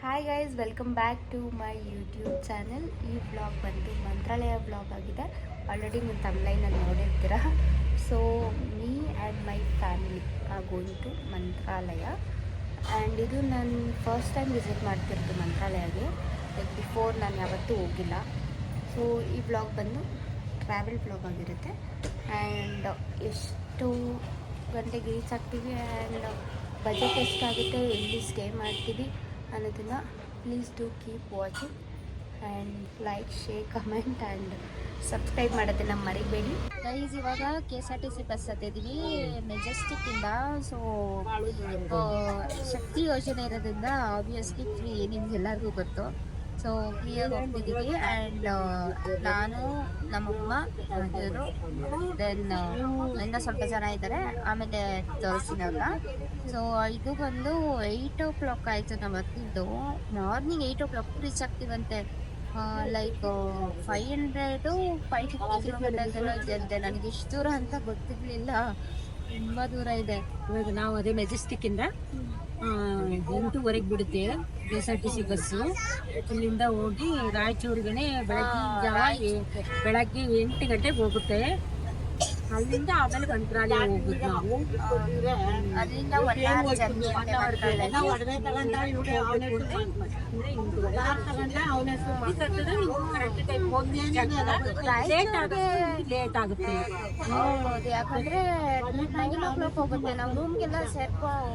Hi guys, welcome back to my YouTube channel. ಈ vlog ಬಂದು Mantralaya vlog ಆಗಿದೆ. Already ನೀವು ತಮ್ಲೈನಲ್ಲಿ ನೋಡಿರ್ತೀರ. So me and my family are going to Mantralaya. And ಇದು ನಾನು ಫಸ್ಟ್ ಟೈಮ್ ವಿಸಿಟ್ ಮಾಡ್ತಿರೋದು ಮಂತ್ರಾಲಯಗೆ. ಲೈಕ್ ಬಿಫೋರ್ ನಾನು ಯಾವತ್ತೂ ಹೋಗಿಲ್ಲ. ಸೊ ಈ ವ್ಲಾಗ್ ಬಂದು ಟ್ರಾವೆಲ್ ವ್ಲಾಗ್ ಆಗಿರುತ್ತೆ. ಆ್ಯಂಡ್ ಎಷ್ಟು ಗಂಟೆಗೆ ರೀಚ್ ಆಗ್ತೀವಿ ಆ್ಯಂಡ್ ಬಜೆಟ್ ಎಷ್ಟಾಗುತ್ತೆ, ಎಲ್ಲಿ ಸ್ಟೇ ಮಾಡ್ತೀವಿ ಅನ್ನೋದನ್ನು please do keep watching and like, share, comment and subscribe ಮಾಡೋದನ್ನು ಮರಿಬೇಡಿ. ಗೈಸ್, ಇವಾಗ KSRTC ಬಸ್ ಹತ್ತಿದ್ದೀವಿ ಮೆಜೆಸ್ಟಿಕ್ಕಿಂದ. ಸೊ ಶಕ್ತಿ ಯೋಜನೆ ಇರೋದ್ರಿಂದ ಆಬ್ವಿಯಸ್ಲಿ ಫ್ರೀ, ನಿಮ್ಗೆಲ್ಲರಿಗೂ ಗೊತ್ತು. ಸೊ ಫ್ರೀಯಾಗಿ ಹೋಗ್ತಿದ್ದೀವಿ. ಆ್ಯಂಡ್ ನಾನು, ನಮ್ಮಮ್ಮ, ಇವರು, ದೆನ್ ಇನ್ನೂ ಸ್ವಲ್ಪ ಜನ ಇದ್ದಾರೆ. ಆಮೇಲೆ ತೋರಿಸ್ತೀನಿ ಅವ್ರನ್ನ. ಸೊ ಇದು ಬಂದು 8 o'clock ಆಯಿತು ನಾವು ಹತ್ತಿದ್ದು. ಮಾರ್ನಿಂಗ್ 8 o'clock ರೀಚ್ ಆಗ್ತೀವಂತೆ. ಲೈಕ್ 500-550 ಕಿಲೋಮೀಟರ್ಸ್ ಇದೆ. ನನಗೆ ಇಷ್ಟು ದೂರ ಅಂತ ಗೊತ್ತಿರಲಿಲ್ಲ, ತುಂಬ ದೂರ ಇದೆ. ಇವಾಗ ನಾವು ಅದೇ ಮೆಜೆಸ್ಟಿಕ್ಕಿಂದ 8:30 ಬಿಡುತ್ತೆ KSRTC ಬಸ್ಸು. ಇಲ್ಲಿಂದ ಹೋಗಿ ರಾಯಚೂರಿಗೆ ಬೆಳಗ್ಗೆ 8 ಗಂಟೆಗೆ ಹೋಗುತ್ತೆ. ಅಲ್ಲಿಂದ ಆಮೇಲೆ ಮಂತ್ರಾಲಯ ಹೋಗ್ಬೋದು ನಾವು. ಅಲ್ಲಿಂದ 1 hour ಜರ್ನಿ. ಲೇಟ್ ಆಗುತ್ತೆ. ಹೌದು, ಯಾಕಂದ್ರೆ 9 o'clock ಹೋಗುತ್ತೆ. ನಾವು ರೂಮ್ಗೆಲ್ಲ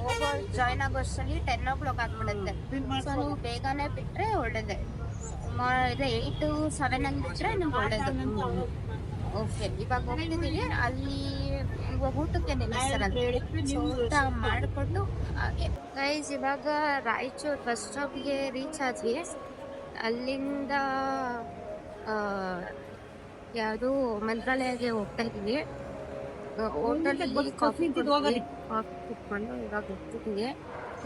ಹೋಗೋ ಜಾಯ್ನ್ ಆಗೋ ಅಷ್ಟರಲ್ಲಿ 10 o'clock ಆಗ್ಬಿಡುತ್ತೆ. ಸೊ ನೀವು ಬೇಗನೆ ಬಿಟ್ಟರೆ ಒಳ್ಳೇದೆ. 8-7 ಹಂಗೆ ಬಿಟ್ಟರೆ ನಿಮ್ಗೆ ಒಳ್ಳೇದು. ಓಕೆ, ಇವಾಗ ಹೋಗ್ತಿದ್ದೀವಿ. ಅಲ್ಲಿ ಇವಾಗ ಊಟಕ್ಕೆ ನಿಲ್ಲಿಸ್ತಾರಂತೆ. ಊಟ ಮಾಡಿಕೊಂಡು ಹಾಗೆ ಗೈಸ್, ಇವಾಗ ರಾಯಚೂರು ಬಸ್ ಸ್ಟಾಪ್ಗೆ ರೀಚ್ ಆದ್ವಿ. ಅಲ್ಲಿಂದ ಯಾವುದು ಮಂತ್ರಾಲಯಗೆ ಹೋಗ್ತಾ ಇದ್ದೀವಿ. ಹೋಟೆಲಲ್ಲಿ ಕಾಫಿ ಕುತ್ಕೊಂಡು ಇವಾಗ ಹೋಗ್ತಿದ್ದೀವಿ.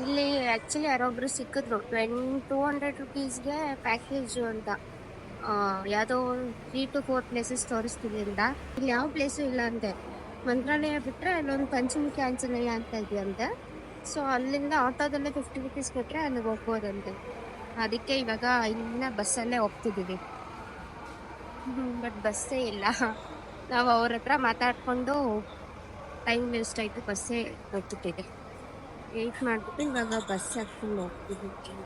ಇಲ್ಲಿ ಆ್ಯಕ್ಚುಲಿ ಯಾರೊಬ್ರು ಸಿಕ್ಕಿದ್ರು 200 rupeesಗೆ ಪ್ಯಾಕೇಜು ಅಂತ. ಯಾವುದೋ 3 to 4 ಪ್ಲೇಸಸ್ ತೋರಿಸ್ತೀವಿ ಅಂತ. ಇಲ್ಲಿ ಯಾವ ಪ್ಲೇಸು ಇಲ್ಲ ಅಂತೆ. ಮಂತ್ರಾಲಯ ಬಿಟ್ಟರೆ ಅಲ್ಲೊಂದು ಪಂಚಮುಖಿ ಆಂಜನೇಯ ಅಂತ ಇದೆಯಂತೆ. ಸೊ ಅಲ್ಲಿಂದ ಆಟೋದಲ್ಲೇ 50 rupees ಕೊಟ್ಟರೆ ಅಲ್ಲಿಗೆ ಹೋಗ್ಬೋದಂತೆ. ಅದಕ್ಕೆ ಇವಾಗ ಇಲ್ಲಿನ ಬಸ್ಸಲ್ಲೇ ಹೋಗ್ತಿದ್ದೀವಿ. ಬಟ್ ಬಸ್ಸೇ ಇಲ್ಲ. ನಾವು ಅವ್ರ ಹತ್ರ ಮಾತಾಡಿಕೊಂಡು ಟೈಮ್ ವೇಸ್ಟ್ ಆಯಿತು, ಬಸ್ಸೇ ಹೋಗ್ತಿದ್ದೆ. ವೆಯ್ಟ್ ಮಾಡಿಬಿಟ್ಟು ಇವಾಗ ಬಸ್ ಹತ್ಕೊಂಡು ಹೋಗ್ತಿದ್ದೀವಿ.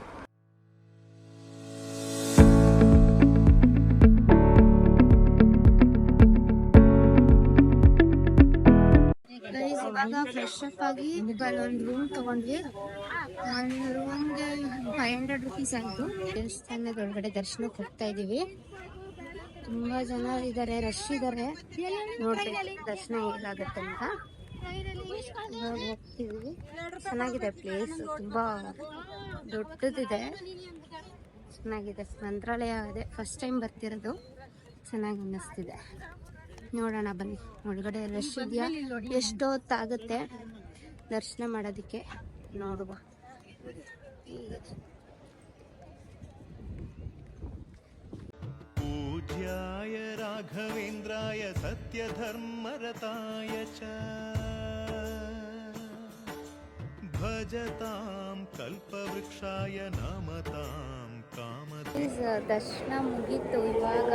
ಇವಾಗ ಫ್ರೆಶ್ ಅಪ್ ಆಗಿ ಒಂದು ರೂಮ್ ತಗೊಂಡ್ವಿ. ಒಂದು ರೂಮ್ಗೆ 500 rupees ಆಯಿತು. ದೇವಸ್ಥಾನದ ಒಳಗಡೆ ದರ್ಶನಕ್ಕೆ ಹೋಗ್ತಾ ಇದ್ದೀವಿ. ತುಂಬ ಜನ ಇದ್ದಾರೆ, ರಶ್ ಇದ್ದಾರೆ. ನೋಡ್ಬೇಕು ದರ್ಶನ ಹೇಗಾಗುತ್ತೆ ಅಂತ. ಇವಾಗ ಹೋಗ್ತಿದ್ವಿ. ಚೆನ್ನಾಗಿದೆ ಪ್ಲೇಸ್, ತುಂಬ ದೊಡ್ಡದಿದೆ, ಚೆನ್ನಾಗಿದೆ. ಮಂತ್ರಾಲಯ ಅದೇ ಫಸ್ಟ್ ಟೈಮ್ ಬರ್ತಿರೋದು, ಚೆನ್ನಾಗಿ ಅನ್ನಿಸ್ತಿದೆ. ನೋಡೋಣ ಬನ್ನಿ. ಒಳಗಡೆ ರಶ್ ಇದೆಯಾ, ಎಷ್ಟೊತ್ತಾಗುತ್ತೆ ದರ್ಶನ ಮಾಡೋದಕ್ಕೆ ನೋಡುವ. पूज्याय राघवेन्द्राय सत्यधर्मरताय च भजतां कल्पवृक्षाय नमतां कामधेनवे. ದರ್ಶನ ಮುಗೀತು. ಇವಾಗ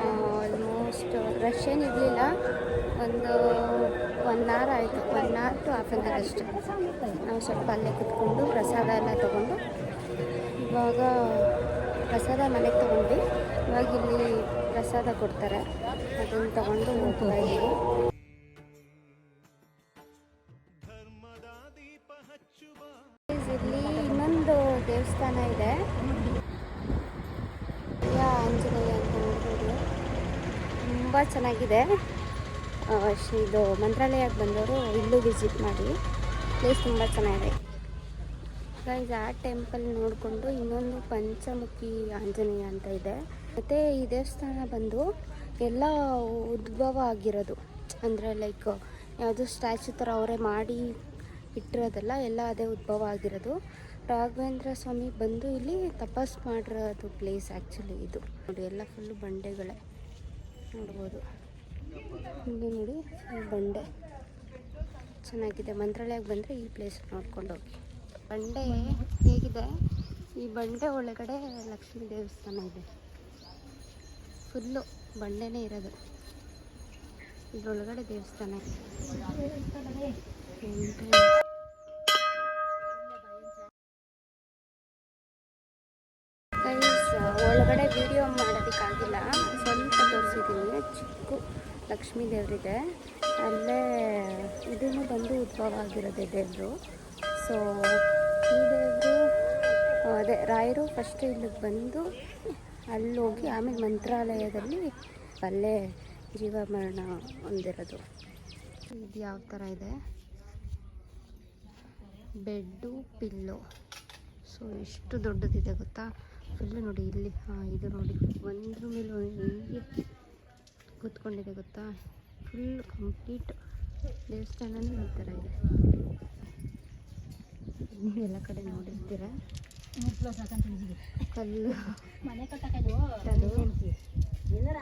ಆಲ್ಮೋಸ್ಟ್ ರಶ್ ಏನಿರಲಿಲ್ಲ. ಒಂದು 1 hour ಆಯಿತು, 1 hour to half an hour ಅಷ್ಟೇ. ನಾವು ಸ್ವಲ್ಪ ಅಲ್ಲೇ ಕುತ್ಕೊಂಡು ಪ್ರಸಾದ ಎಲ್ಲ ತೊಗೊಂಡು ಇವಾಗ ಪ್ರಸಾದ ಮನೆಗೆ ತೊಗೊಂಡ್ವಿ. ಇವಾಗ ಇಲ್ಲಿ ಪ್ರಸಾದ ಕೊಡ್ತಾರೆ, ಅದನ್ನು ತೊಗೊಂಡು ಹೋಗ್ತಾ ಇದ್ದೀವಿ. ಇಲ್ಲಿ ಇನ್ನೊಂದು ದೇವಸ್ಥಾನ ಇದೆ, ಆಂಜನೇಯ ಅಂತ ನೋಡ್ಬೋದು. ತುಂಬ ಚೆನ್ನಾಗಿದೆ. ಇದು ಮಂತ್ರಾಲಯಕ್ಕೆ ಬಂದವರು ಇಲ್ಲೂ ವಿಸಿಟ್ ಮಾಡಿ. ಪ್ಲೇಸ್ ತುಂಬ ಚೆನ್ನಾಗಿದೆ. ಗೈಸ್, ಆ ಟೆಂಪಲ್ ನೋಡಿಕೊಂಡು ಇನ್ನೊಂದು ಪಂಚಮುಖಿ ಆಂಜನೇಯ ಅಂತ ಇದೆ. ಮತ್ತು ಈ ದೇವಸ್ಥಾನ ಬಂದು ಎಲ್ಲ ಉದ್ಭವ ಆಗಿರೋದು, ಅಂದರೆ ಲೈಕ್ ಯಾವುದೋ ಸ್ಟ್ಯಾಚು ಥರ ಅವರೇ ಮಾಡಿ ಇಟ್ಟಿರೋದಲ್ಲ, ಎಲ್ಲ ಅದೇ ಉದ್ಭವ ಆಗಿರೋದು. ರಾಘವೇಂದ್ರ ಸ್ವಾಮಿ ಬಂದು ಇಲ್ಲಿ ತಪಸ್ ಮಾಡಿರೋದು ಪ್ಲೇಸ್ ಆ್ಯಕ್ಚುಲಿ ಇದು. ನೋಡಿ, ಎಲ್ಲ ಫುಲ್ಲು ಬಂಡೆಗಳೇ ನೋಡ್ಬೋದು. ಇಲ್ಲಿ ನೋಡಿ ಬಂಡೆ ಚೆನ್ನಾಗಿದೆ. ಮಂತ್ರಾಲಯಕ್ಕೆ ಬಂದರೆ ಈ ಪ್ಲೇಸ್ ನೋಡ್ಕೊಂಡು ಹೋಗಿ. ಬಂಡೆ ಹೇಗಿದೆ, ಈ ಬಂಡೆ ಒಳಗಡೆ ಲಕ್ಷ್ಮೀ ದೇವಸ್ಥಾನ ಇದೆ. ಫುಲ್ಲು ಬಂಡೆನೇ ಇರೋದು, ಇದ್ರೊಳಗಡೆ ದೇವಸ್ಥಾನ ಇದೆ. ಒಳಗಡೆ ವಿಡಿಯೋ ಮಾಡೋದಕ್ಕಾಗಿಲ್ಲ, ಸ್ವಲ್ಪ ತೋರಿಸಿದ್ದೀನಿ. ಚಿಕ್ಕ ಲಕ್ಷ್ಮೀ ದೇವರಿದೆ ಅಲ್ಲೇ. ಇದನ್ನು ಬಂದು ಉದ್ಭವ ಆಗಿರೋದೆ ದೇವರು. ಸೊ ಈ ದೇವರು ಅದೇ ರಾಯರು ಫಸ್ಟ್ ಇಲ್ಲಿಗೆ ಬಂದು ಅಲ್ಲೋಗಿ ಆಮೇಲೆ ಮಂತ್ರಾಲಯದಲ್ಲಿ ಅಲ್ಲೇ ಜೀವಮರಣ ಹೊಂದಿರೋದು. ಇದು ಯಾವ ಥರ ಇದೆ, ಬೆಡ್ಡು ಪಿಲ್ಲೋ. ಸೊ ಎಷ್ಟು ದೊಡ್ಡದಿದೆ ಗೊತ್ತಾ, ಫುಲ್ಲು ನೋಡಿ ಇಲ್ಲಿ. ಇದು ನೋಡಿ ಒಂದ್ರ ಮೇಲೆ ಹೀಗೆ ಕೂತ್ಕೊಂಡಿದೆ ಗೊತ್ತಾ. ಫುಲ್ ಕಂಪ್ಲೀಟ್ ದೇವಸ್ಥಾನನೇ ಈ ಥರ ಇದೆ. ಎಲ್ಲ ಕಡೆ ನೋಡಿರ್ತೀರ ಕಲ್ಲು ಮನೆ ಕಟ್ಟೋದು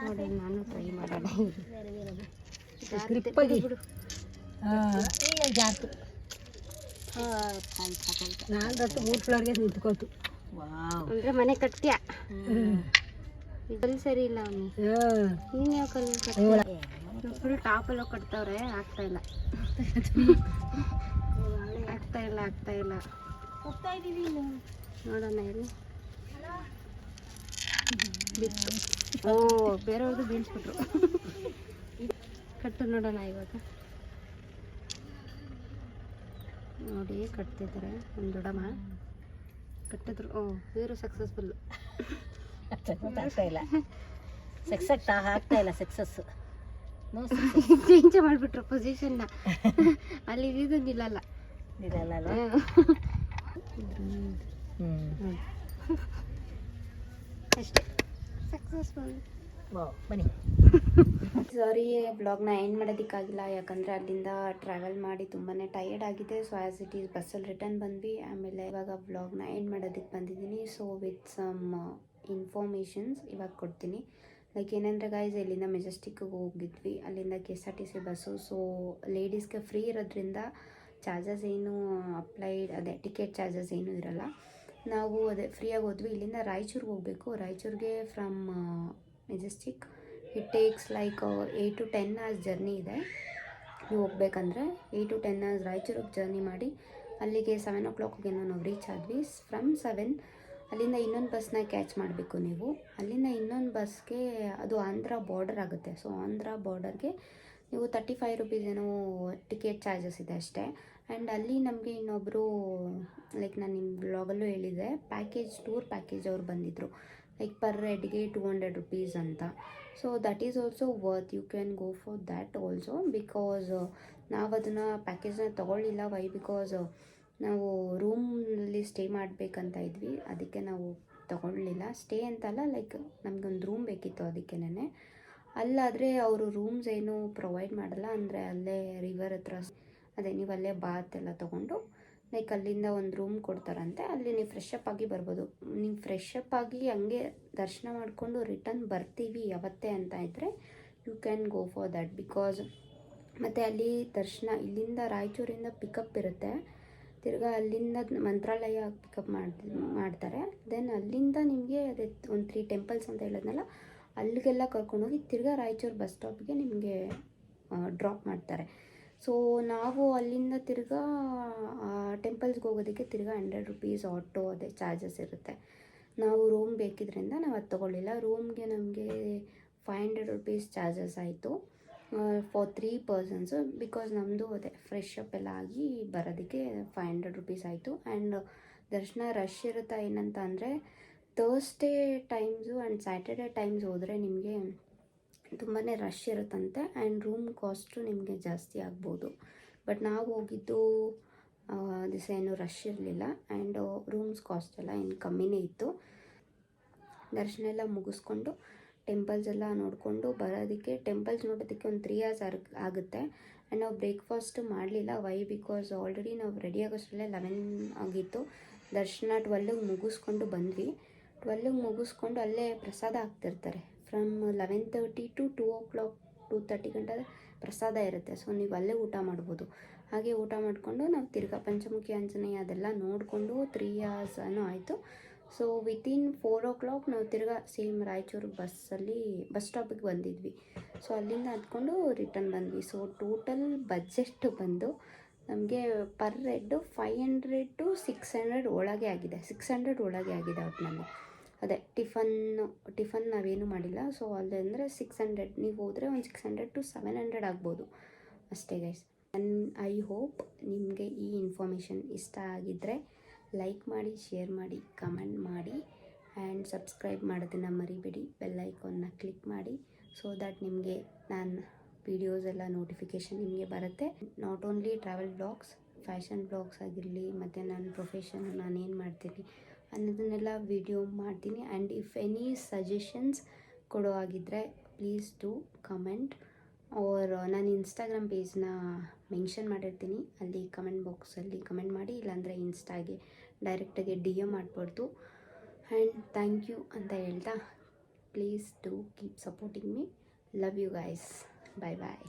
ನೋಡಿ. ನಾನು ಟ್ರೈ ಮಾಡೋಣ. ನಾಲ್ಕು 3 ಫ್ಲೋರ್ಗೆ ನಿಂತ್ಕೋತು. ಅಂದ್ರೆ ಮನೆ ಕಟ್ಟ್ಯ ಕಲ್ಲು ಸರಿ ಇಲ್ಲ ಅವನಿ. ನೀನು ಯಾವ ಕಲ್ಲು ಕಟ್ಟ ಫುಲ್ ಟಾಪೆಲ್ಲ ಕಟ್ತವ್ರೆ. ಆಗ್ತಾ ಇಲ್ಲ ಆಗ್ತಾ ಇಲ್ಲ ಆಗ್ತಾ ಇಲ್ಲ. ಹೋಗ್ತಾ ಇದೀವಿ ನೋಡೋಣ ಇಲ್ಲಿ. ಬಿತ್ತು. ಓ ಬೇರೆಯವ್ರದ್ದು ಬೀಳ್ಸ್ಬಿಟ್ರು. ಕಟ್ಟು ನೋಡೋಣ ಇವಾಗ. ನೋಡಿ ಕಟ್ತಿದ್ದಾರೆ. ಒಂದು ದೊಡ್ಡಮ್ಮ ಕಟ್ಟಿದ್ರು. ಓ ಇವರು ಸಕ್ಸಸ್ಫುಲ್. ಆಗ್ತಾ ಇಲ್ಲ ಸಕ್ಸಸ್ ಆಗ್ತಾ ಇಲ್ಲ. ಸಕ್ಸಸ್ ಚೇಂಜ್ ಮಾಡಿಬಿಟ್ರು ಪೊಸಿಷನ್ನ. ಅಲ್ಲಿ ಇದು ನಿಲ್ಲಲ್ಲ ನಿಲ್ಲಲ್ಲ. ಅಷ್ಟೇ, ಸಕ್ಸಸ್ಫುಲ್. ಬನ್ನಿ. ಸಾರಿ ಬ್ಲಾಗ್ನ ಎಂಡ್ ಮಾಡೋದಕ್ಕಾಗಿಲ್ಲ, ಯಾಕಂದರೆ ಅಲ್ಲಿಂದ ಟ್ರಾವೆಲ್ ಮಾಡಿ ತುಂಬಾ ಟಯರ್ಡ್ ಆಗಿದೆ. ಸೊ ಆ್ಯಸ್ ಇಟ್ ಈಸ್ ಬಸ್ಸಲ್ಲಿ ರಿಟರ್ನ್ ಬಂದ್ವಿ. ಆಮೇಲೆ ಇವಾಗ ಬ್ಲಾಗ್ನ ಎಂಡ್ ಮಾಡೋದಕ್ಕೆ ಬಂದಿದ್ದೀನಿ. ಸೊ ವಿತ್ ಸಮ್ ಇನ್ಫಾರ್ಮೇಷನ್ಸ್ ಇವಾಗ ಕೊಡ್ತೀನಿ. ಲೈಕ್ ಏನಂದರೆ ಗೈಸ್, ಇಲ್ಲಿಂದ ಮೆಜೆಸ್ಟಿಕ್ಗೆ ಹೋಗಿದ್ವಿ. ಅಲ್ಲಿಂದ KSRTC ಬಸ್ಸು. ಸೊ ಲೇಡೀಸ್ಗೆ ಫ್ರೀ ಇರೋದ್ರಿಂದ ಚಾರ್ಜಸ್ ಏನು ಅಪ್ಲೈಡ್, ಅದೇ ಟಿಕೆಟ್ ಚಾರ್ಜಸ್ ಏನೂ ಇರೋಲ್ಲ. ನಾವು ಅದೇ ಫ್ರೀಯಾಗಿ ಹೋದ್ವಿ. ಇಲ್ಲಿಂದ ರಾಯಚೂರಿಗೆ ಹೋಗಬೇಕು. ರಾಯಚೂರಿಗೆ from Majestic it takes like 8 to 10 hours journey ಇದೆ. ನೀವು ಹೋಗ್ಬೇಕಂದ್ರೆ 8 to 10 hours ರಾಯಚೂರಿಗೆ ಜರ್ನಿ ಮಾಡಿ ಅಲ್ಲಿಗೆ 7 o'clock ನಾವು ರೀಚ್ ಆದ್ವಿ. ಫ್ರಮ್ 7 ಅಲ್ಲಿಂದ ಇನ್ನೊಂದು ಬಸ್ನ ಕ್ಯಾಚ್ ಮಾಡಬೇಕು ನೀವು. ಅಲ್ಲಿಂದ ಇನ್ನೊಂದು ಬಸ್ಗೆ ಅದು ಆಂಧ್ರ ಬಾರ್ಡರ್ ಆಗುತ್ತೆ. ಸೊ ಆಂಧ್ರ ಬಾರ್ಡರ್ಗೆ ನೀವು 35 rupees ಏನೋ ಟಿಕೆಟ್ ಚಾರ್ಜಸ್ ಇದೆ ಅಷ್ಟೇ. ಆ್ಯಂಡ್ ಅಲ್ಲಿ ನಮಗೆ ಇನ್ನೊಬ್ಬರು, ಲೈಕ್ ನಾನು ನಿಮ್ಮ ಬ್ಲಾಗಲ್ಲೂ ಹೇಳಿದೆ, ಟೂರ್ ಪ್ಯಾಕೇಜ್ ಅವ್ರು ಬಂದಿದ್ದರು. ಲೈಕ್ ಪರ್ ಹೆಡ್ಗೆ 200 rupees ಅಂತ. So that is also worth. You can go for that also. Because ನಾವು ಅದನ್ನು ಪ್ಯಾಕೇಜ್ನ ತೊಗೊಳ್ಳಿಲ್ಲ. ವೈ ಬಿಕಾಸ್ ನಾವು ರೂಮ್ನಲ್ಲಿ ಸ್ಟೇ ಮಾಡಬೇಕಂತ ಇದ್ವಿ, ಅದಕ್ಕೆ ನಾವು ತೊಗೊಳ್ಳಿಲ್ಲ. ಸ್ಟೇ ಅಂತಲ್ಲ, ಲೈಕ್ ನಮಗೊಂದು ರೂಮ್ ಬೇಕಿತ್ತು ಅದಕ್ಕೇನೆ. ಅಲ್ಲಾದರೆ ಅವರು ರೂಮ್ಸ್ ಏನು ಪ್ರೊವೈಡ್ ಮಾಡಲ್ಲ. ಅಂದರೆ ಅಲ್ಲೇ ರಿವರ್ ಹತ್ರ, ಅದೇ ನೀವು ಅಲ್ಲೇ ಬಾತ್ ಎಲ್ಲ ತೊಗೊಂಡು ಲೈಕ್ ಅಲ್ಲಿಂದ ಒಂದು ರೂಮ್ ಕೊಡ್ತಾರಂತೆ. ಅಲ್ಲಿ ನೀವು ಫ್ರೆಶ್ ಅಪ್ ಆಗಿ ಬರ್ಬೋದು. ನೀವು ಫ್ರೆಶ್ ಅಪ್ ಆಗಿ ಹಂಗೆ ದರ್ಶನ ಮಾಡಿಕೊಂಡು ರಿಟರ್ನ್ ಬರ್ತೀವಿ ಯಾವತ್ತೇ ಅಂತ ಇದ್ದರೆ you can go for that. Because ಮತ್ತು ಅಲ್ಲಿ ದರ್ಶನ ಇಲ್ಲಿಂದ ರಾಯಚೂರಿಂದ ಪಿಕಪ್ ಇರುತ್ತೆ. ತಿರ್ಗಾ ಅಲ್ಲಿಂದ ಮಂತ್ರಾಲಯ ಪಿಕಪ್ ಮಾಡ್ತಾರೆ. ದೆನ್ ಅಲ್ಲಿಂದ ನಿಮಗೆ ಅದೇ ಒಂದು 3 temples ಅಂತ ಹೇಳಿದ್ನಲ್ಲ, ಅಲ್ಲಿಗೆಲ್ಲ ಕರ್ಕೊಂಡೋಗಿ ತಿರ್ಗಾ ರಾಯಚೂರು ಬಸ್ ಸ್ಟಾಪ್ಗೆ ನಿಮಗೆ ಡ್ರಾಪ್ ಮಾಡ್ತಾರೆ. ಸೊ ನಾವು ಅಲ್ಲಿಂದ ತಿರ್ಗಾ ಟೆಂಪಲ್ಸ್ಗೆ ಹೋಗೋದಕ್ಕೆ ತಿರ್ಗಾ 100 rupees ಆಟೋ ಅದೇ ಚಾರ್ಜಸ್ ಇರುತ್ತೆ. ನಾವು ರೂಮ್ ಬೇಕಿದ್ರಿಂದ ನಾವು ಅದು ತೊಗೊಳ್ಳಿಲ್ಲ. ರೂಮ್ಗೆ ನಮಗೆ 500 rupees ಚಾರ್ಜಸ್ ಆಯಿತು ಫಾರ್ 3 persons. ಬಿಕಾಸ್ ನಮ್ಮದು ಅದೇ ಫ್ರೆಶ್ ಅಪ್ ಎಲ್ಲ ಆಗಿ ಬರೋದಕ್ಕೆ 500 rupees ಆಯಿತು. ಆ್ಯಂಡ್ ದರ್ಶನ ರಶ್ ಇರುತ್ತಾ ಏನಂತ ಅಂದರೆ, Thursday times and Saturday times ಹೋದರೆ ನಿಮಗೆ ತುಂಬಾ ರಶ್ ಇರುತ್ತಂತೆ. ಆ್ಯಂಡ್ ರೂಮ್ ಕಾಸ್ಟು ನಿಮಗೆ ಜಾಸ್ತಿ ಆಗ್ಬೋದು. ಬಟ್ ನಾವು ಹೋಗಿದ್ದು ದಿವಸ ಏನು ರಶ್ ಇರಲಿಲ್ಲ. ಆ್ಯಂಡ್ ರೂಮ್ಸ್ ಕಾಸ್ಟ್ ಎಲ್ಲ ಏನು ಕಮ್ಮಿನೇ ಇತ್ತು. ದರ್ಶನ ಎಲ್ಲ ಮುಗಿಸ್ಕೊಂಡು ಟೆಂಪಲ್ಸ್ ಎಲ್ಲ ನೋಡಿಕೊಂಡು ಬರೋದಕ್ಕೆ, ಟೆಂಪಲ್ಸ್ ನೋಡೋದಕ್ಕೆ ಒಂದು 3 hours ಆಗುತ್ತೆ. ಆ್ಯಂಡ್ ನಾವು ಬ್ರೇಕ್ಫಾಸ್ಟ್ ಮಾಡಲಿಲ್ಲ. ವೈ ಬಿಕಾಸ್ ಆಲ್ರೆಡಿ ನಾವು ರೆಡಿ ಆಗೋಷ್ಟರಲ್ಲೇ 11 ಆಗಿತ್ತು. ದರ್ಶನ 12ಗೆ ಮುಗಿಸ್ಕೊಂಡು ಬಂದ್ವಿ. 12ಗೆ ಮುಗಿಸ್ಕೊಂಡು ಅಲ್ಲೇ ಪ್ರಸಾದ ಹಾಕ್ತಿರ್ತಾರೆ. ಫ್ರಮ್ 11:30 to 2 o'clock 2:30 ಗಂಟೆ ಪ್ರಸಾದ ಇರುತ್ತೆ. ಸೊ ನೀವು ಅಲ್ಲೇ ಊಟ ಮಾಡ್ಬೋದು. ಹಾಗೆ ಊಟ ಮಾಡಿಕೊಂಡು ನಾವು ತಿರ್ಗಾ ಪಂಚಮುಖಿ ಆಂಜನೇಯ ಅದೆಲ್ಲ ನೋಡಿಕೊಂಡು 3 hours ಆಯಿತು. ಸೊ ವಿತಿನ್ 4 o'clock ನಾವು ತಿರ್ಗಾ ಸೇಮ್ ರಾಯಚೂರು ಬಸ್ ಸ್ಟಾಪಿಗೆ ಬಂದಿದ್ವಿ. ಸೊ ಅಲ್ಲಿಂದ ಹತ್ಕೊಂಡು ರಿಟರ್ನ್ ಬಂದ್ವಿ. ಸೊ ಟೋಟಲ್ ಬಜೆಟ್ ಬಂದು ನಮಗೆ ಪರ್ ಹೆಡ್ 500 to 600 ಒಳಗೆ ಆಗಿದೆ. 600 ಒಳಗೆ ಆಗಿದೆ ಒಟ್ಟಿನಲ್ಲಿ. ಅದೇ ಟಿಫನ್ ನಾವೇನು ಮಾಡಿಲ್ಲ. ಸೊ ಅಲ್ಲಿ ಅಂದರೆ 600, ನೀವು ಹೋದರೆ ಒಂದು 600 to 700 ಆಗ್ಬೋದು ಅಷ್ಟೇ ಗೈಸ್. ಐ ಹೋಪ್ ನಿಮಗೆ ಈ ಇನ್ಫಾರ್ಮೇಷನ್ ಇಷ್ಟ ಆಗಿದ್ದರೆ ಲೈಕ್ ಮಾಡಿ, ಶೇರ್ ಮಾಡಿ, ಕಮೆಂಟ್ ಮಾಡಿ ಆ್ಯಂಡ್ ಸಬ್ಸ್ಕ್ರೈಬ್ ಮಾಡೋದನ್ನು ಮರಿಬೇಡಿ. ಬೆಲ್ ಐಕಾನ್ನ ಕ್ಲಿಕ್ ಮಾಡಿ ಸೊ ದ್ಯಾಟ್ ನಿಮಗೆ ನಾನು ವೀಡಿಯೋಸ್ ಎಲ್ಲ ನೋಟಿಫಿಕೇಷನ್ ನಿಮಗೆ ಬರುತ್ತೆ. Not only travel blogs, fashion blogs ಆಗಿರಲಿ, ಮತ್ತು ನನ್ನ ಪ್ರೊಫೆಷನ್ ನಾನೇನು ಮಾಡ್ತೀನಿ ಅನ್ನೋದನ್ನೆಲ್ಲ ವಿಡಿಯೋ ಮಾಡ್ತೀನಿ. ಆ್ಯಂಡ್ ಇಫ್ ಎನಿ ಸಜೆಷನ್ಸ್ ಕೊಡೋ ಆಗಿದ್ದರೆ ಪ್ಲೀಸ್ ಡೂ ಕಮೆಂಟ್. ನಾನು ಇನ್ಸ್ಟಾಗ್ರಾಮ್ ಪೇಜ್ನ ಮೆನ್ಷನ್ ಮಾಡಿರ್ತೀನಿ, ಅಲ್ಲಿ ಕಮೆಂಟ್ ಬಾಕ್ಸಲ್ಲಿ ಕಮೆಂಟ್ ಮಾಡಿ, ಇಲ್ಲಾಂದರೆ ಇನ್ಸ್ಟಾಗೆ ಡೈರೆಕ್ಟಾಗಿ DM ಮಾಡ್ಬಾರ್ದು. ಆ್ಯಂಡ್ ಥ್ಯಾಂಕ್ ಯು ಅಂತ ಹೇಳ್ತಾ please do keep supporting me. Love you guys. Bye bye.